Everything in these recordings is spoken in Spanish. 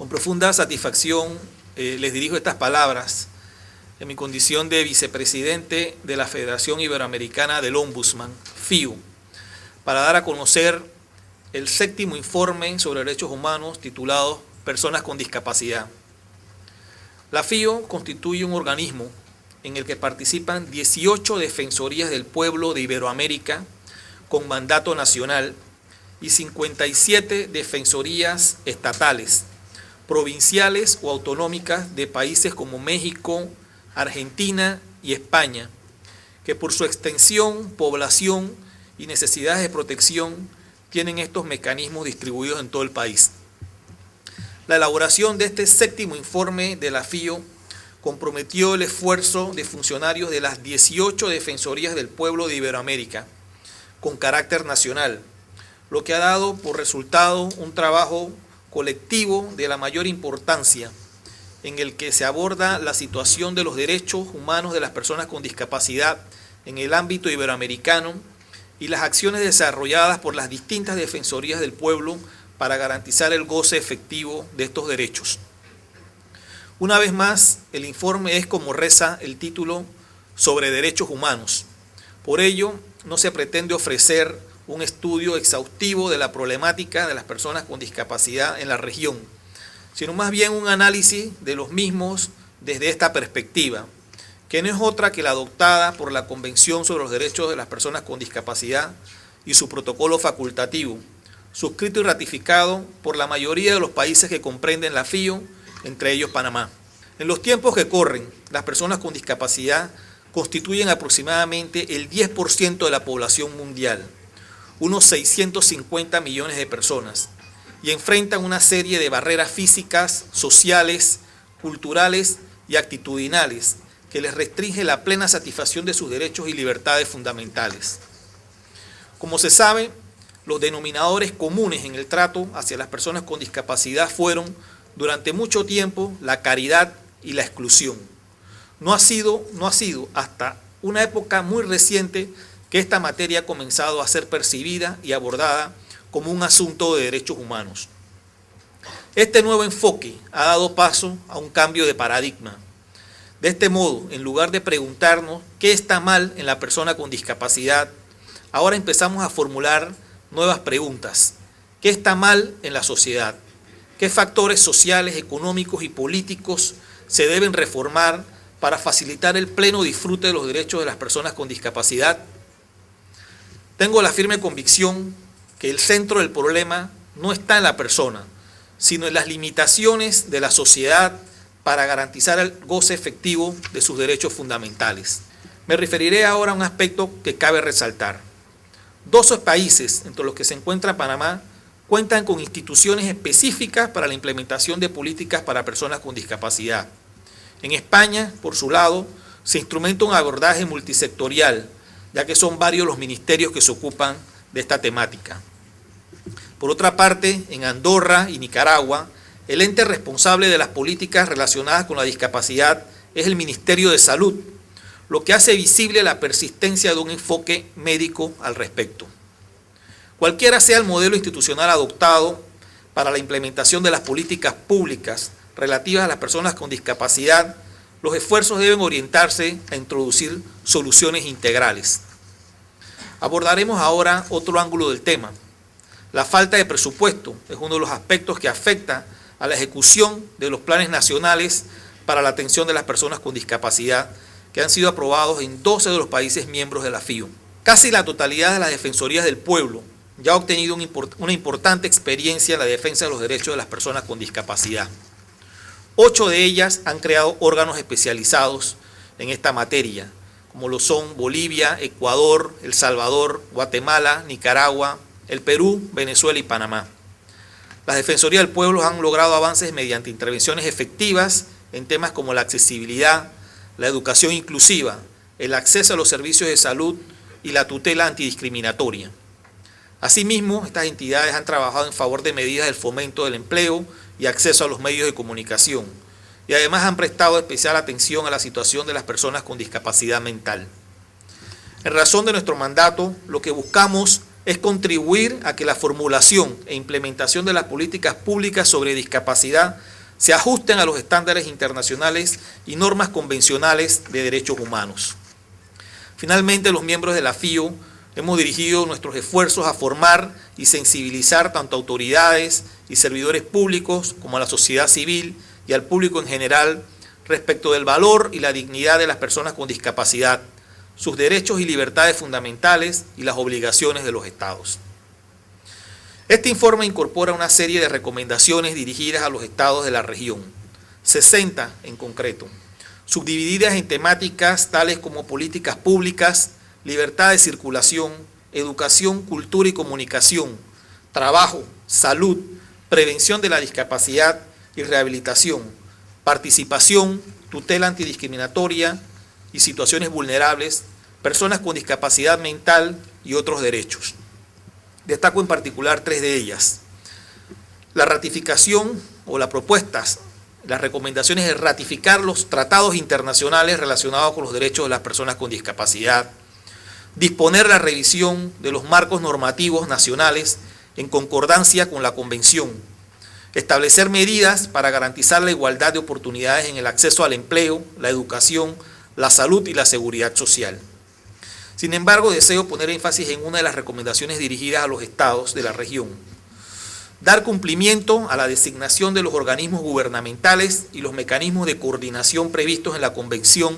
Con profunda satisfacción les dirijo estas palabras en mi condición de vicepresidente de la Federación Iberoamericana del Ombudsman, FIO, para dar a conocer el 7º informe sobre derechos humanos titulado Personas con Discapacidad. La FIO constituye un organismo en el que participan 18 defensorías del pueblo de Iberoamérica con mandato nacional y 57 defensorías estatales, provinciales o autonómicas de países como México, Argentina y España, que por su extensión, población y necesidades de protección tienen estos mecanismos distribuidos en todo el país. La elaboración de este 7º informe de la FIO comprometió el esfuerzo de funcionarios de las 18 defensorías del pueblo de Iberoamérica con carácter nacional, lo que ha dado por resultado un trabajo colectivo de la mayor importancia en el que se aborda la situación de los derechos humanos de las personas con discapacidad en el ámbito iberoamericano y las acciones desarrolladas por las distintas defensorías del pueblo para garantizar el goce efectivo de estos derechos. Una vez más, el informe es como reza el título sobre derechos humanos. Por ello, no se pretende ofrecer un estudio exhaustivo de la problemática de las personas con discapacidad en la región, sino más bien un análisis de los mismos desde esta perspectiva, que no es otra que la adoptada por la Convención sobre los Derechos de las Personas con Discapacidad y su protocolo facultativo, suscrito y ratificado por la mayoría de los países que comprenden la FIO, entre ellos Panamá. En los tiempos que corren, las personas con discapacidad constituyen aproximadamente el 10% de la población mundial, unos 650 millones de personas, y enfrentan una serie de barreras físicas, sociales, culturales y actitudinales que les restringe la plena satisfacción de sus derechos y libertades fundamentales. Como se sabe, los denominadores comunes en el trato hacia las personas con discapacidad fueron, durante mucho tiempo, la caridad y la exclusión. No ha sido hasta una época muy reciente que esta materia ha comenzado a ser percibida y abordada como un asunto de derechos humanos. Este nuevo enfoque ha dado paso a un cambio de paradigma. De este modo, en lugar de preguntarnos qué está mal en la persona con discapacidad, ahora empezamos a formular nuevas preguntas. ¿Qué está mal en la sociedad? ¿Qué factores sociales, económicos y políticos se deben reformar para facilitar el pleno disfrute de los derechos de las personas con discapacidad? Tengo la firme convicción que el centro del problema no está en la persona, sino en las limitaciones de la sociedad para garantizar el goce efectivo de sus derechos fundamentales. Me referiré ahora a un aspecto que cabe resaltar. 12 países, entre los que se encuentra Panamá, cuentan con instituciones específicas para la implementación de políticas para personas con discapacidad. En España, por su lado, se instrumenta un abordaje multisectorial, ya que son varios los ministerios que se ocupan de esta temática. Por otra parte, en Andorra y Nicaragua, el ente responsable de las políticas relacionadas con la discapacidad es el Ministerio de Salud, lo que hace visible la persistencia de un enfoque médico al respecto. Cualquiera sea el modelo institucional adoptado para la implementación de las políticas públicas relativas a las personas con discapacidad, los esfuerzos deben orientarse a introducir soluciones integrales. Abordaremos ahora otro ángulo del tema. La falta de presupuesto es uno de los aspectos que afecta a la ejecución de los planes nacionales para la atención de las personas con discapacidad que han sido aprobados en 12 de los países miembros de la FIO. Casi la totalidad de las defensorías del pueblo ya ha obtenido una importante experiencia en la defensa de los derechos de las personas con discapacidad. 8 de ellas han creado órganos especializados en esta materia, como lo son Bolivia, Ecuador, El Salvador, Guatemala, Nicaragua, el Perú, Venezuela y Panamá. Las Defensorías del Pueblo han logrado avances mediante intervenciones efectivas en temas como la accesibilidad, la educación inclusiva, el acceso a los servicios de salud y la tutela antidiscriminatoria. Asimismo, estas entidades han trabajado en favor de medidas del fomento del empleo y acceso a los medios de comunicación, y además han prestado especial atención a la situación de las personas con discapacidad mental. En razón de nuestro mandato, lo que buscamos es contribuir a que la formulación e implementación de las políticas públicas sobre discapacidad se ajusten a los estándares internacionales y normas convencionales de derechos humanos. Finalmente, los miembros de la FIO hemos dirigido nuestros esfuerzos a formar y sensibilizar tanto a autoridades y servidores públicos como a la sociedad civil y al público en general respecto del valor y la dignidad de las personas con discapacidad, sus derechos y libertades fundamentales y las obligaciones de los estados. Este informe incorpora una serie de recomendaciones dirigidas a los estados de la región, 60 en concreto, subdivididas en temáticas tales como políticas públicas, libertad de circulación, educación, cultura y comunicación, trabajo, salud, prevención de la discapacidad y rehabilitación, participación, tutela antidiscriminatoria y situaciones vulnerables, personas con discapacidad mental y otros derechos. Destaco en particular 3 de ellas. La ratificación o las propuestas, las recomendaciones de ratificar los tratados internacionales relacionados con los derechos de las personas con discapacidad, disponer la revisión de los marcos normativos nacionales en concordancia con la Convención, establecer medidas para garantizar la igualdad de oportunidades en el acceso al empleo, la educación, la salud y la seguridad social. Sin embargo, deseo poner énfasis en una de las recomendaciones dirigidas a los estados de la región. Dar cumplimiento a la designación de los organismos gubernamentales y los mecanismos de coordinación previstos en la Convención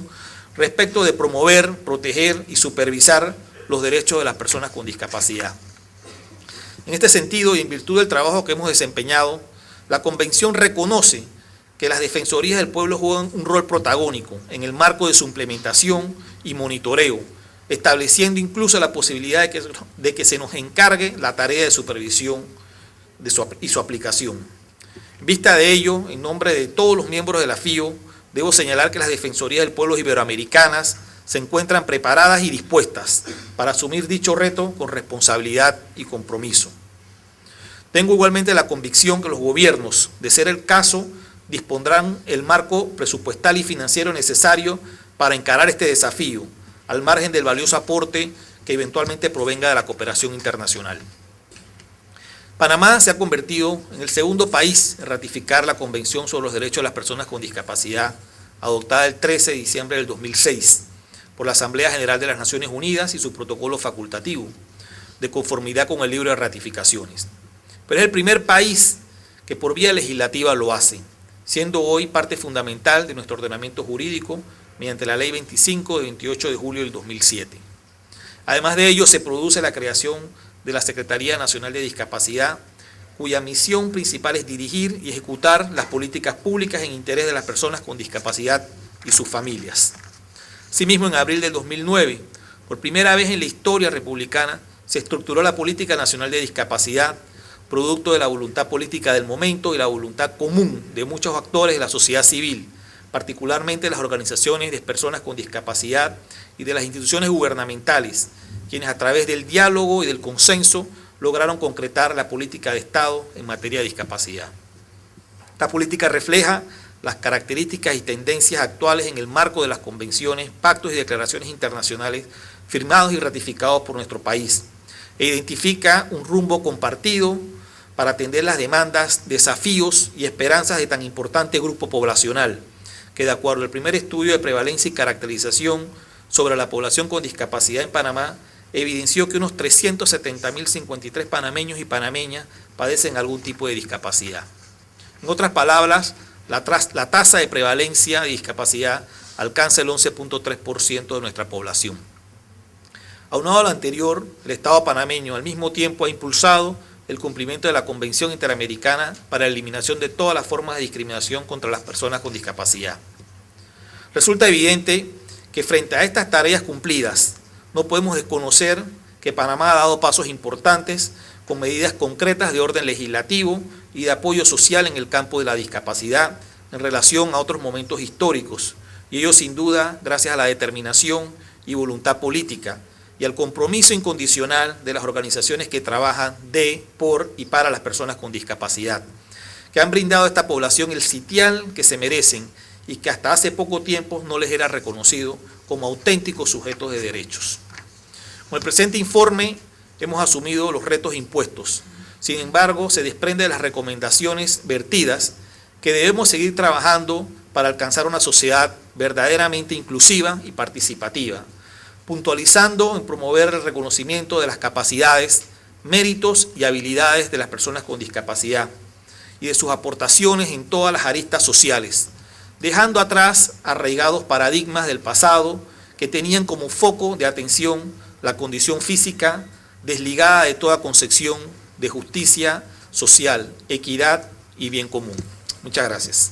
respecto de promover, proteger y supervisar los derechos de las personas con discapacidad. En este sentido, y en virtud del trabajo que hemos desempeñado, la Convención reconoce que las Defensorías del Pueblo juegan un rol protagónico en el marco de su implementación y monitoreo, estableciendo incluso la posibilidad de que se nos encargue la tarea de supervisión y su aplicación. En vista de ello, en nombre de todos los miembros de la FIO, debo señalar que las Defensorías del Pueblo iberoamericanas se encuentran preparadas y dispuestas para asumir dicho reto con responsabilidad y compromiso. Tengo igualmente la convicción que los gobiernos, de ser el caso, dispondrán el marco presupuestal y financiero necesario para encarar este desafío, al margen del valioso aporte que eventualmente provenga de la cooperación internacional. Panamá se ha convertido en el segundo país en ratificar la Convención sobre los Derechos de las Personas con Discapacidad, adoptada el 13 de diciembre del 2006 por la Asamblea General de las Naciones Unidas y su protocolo facultativo, de conformidad con el libro de ratificaciones. Pero es el primer país que por vía legislativa lo hace, siendo hoy parte fundamental de nuestro ordenamiento jurídico mediante la Ley 25 de 28 de julio del 2007. Además de ello, se produce la creación de la Secretaría Nacional de Discapacidad, cuya misión principal es dirigir y ejecutar las políticas públicas en interés de las personas con discapacidad y sus familias. Asimismo, en abril del 2009, por primera vez en la historia republicana, se estructuró la Política Nacional de Discapacidad, producto de la voluntad política del momento y la voluntad común de muchos actores de la sociedad civil, particularmente las organizaciones de personas con discapacidad y de las instituciones gubernamentales, quienes a través del diálogo y del consenso lograron concretar la política de Estado en materia de discapacidad. Esta política refleja las características y tendencias actuales en el marco de las convenciones, pactos y declaraciones internacionales firmados y ratificados por nuestro país, e identifica un rumbo compartido para atender las demandas, desafíos y esperanzas de tan importante grupo poblacional, que de acuerdo al primer estudio de prevalencia y caracterización sobre la población con discapacidad en Panamá, evidenció que unos 370.053 panameños y panameñas padecen algún tipo de discapacidad. En otras palabras, la tasa de prevalencia de discapacidad alcanza el 11.3% de nuestra población. Aunado a lo anterior, el Estado panameño al mismo tiempo ha impulsado el cumplimiento de la Convención Interamericana para la eliminación de todas las formas de discriminación contra las personas con discapacidad. Resulta evidente que frente a estas tareas cumplidas, no podemos desconocer que Panamá ha dado pasos importantes con medidas concretas de orden legislativo y de apoyo social en el campo de la discapacidad en relación a otros momentos históricos, y ello sin duda gracias a la determinación y voluntad política y al compromiso incondicional de las organizaciones que trabajan de, por y para las personas con discapacidad, que han brindado a esta población el sitial que se merecen y que hasta hace poco tiempo no les era reconocido como auténticos sujetos de derechos. Con el presente informe hemos asumido los retos impuestos. Sin embargo, se desprende de las recomendaciones vertidas que debemos seguir trabajando para alcanzar una sociedad verdaderamente inclusiva y participativa, puntualizando en promover el reconocimiento de las capacidades, méritos y habilidades de las personas con discapacidad y de sus aportaciones en todas las aristas sociales, dejando atrás arraigados paradigmas del pasado que tenían como foco de atención la condición física, desligada de toda concepción de justicia social, equidad y bien común. Muchas gracias.